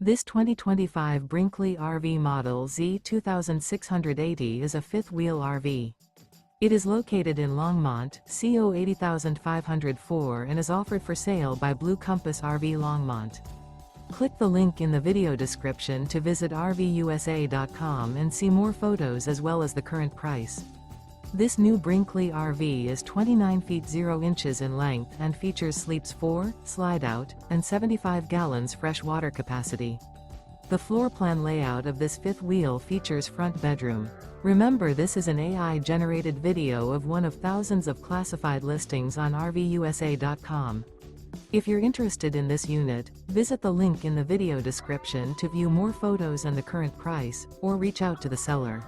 This 2025 Brinkley RV Model Z 2680 is a fifth-wheel RV. It is located in Longmont, CO 80504 and is offered for sale by Blue Compass RV Longmont. Click the link in the video description to visit RVUSA.com and see more photos as well as the current price. This new Brinkley RV is 29 feet 0 inches in length and features sleeps 4, slide-out, and 75 gallons fresh water capacity. The floor plan layout of this fifth wheel features front bedroom. Remember, this is an AI-generated video of one of thousands of classified listings on RVUSA.com. If you're interested in this unit, visit the link in the video description to view more photos and the current price, or reach out to the seller.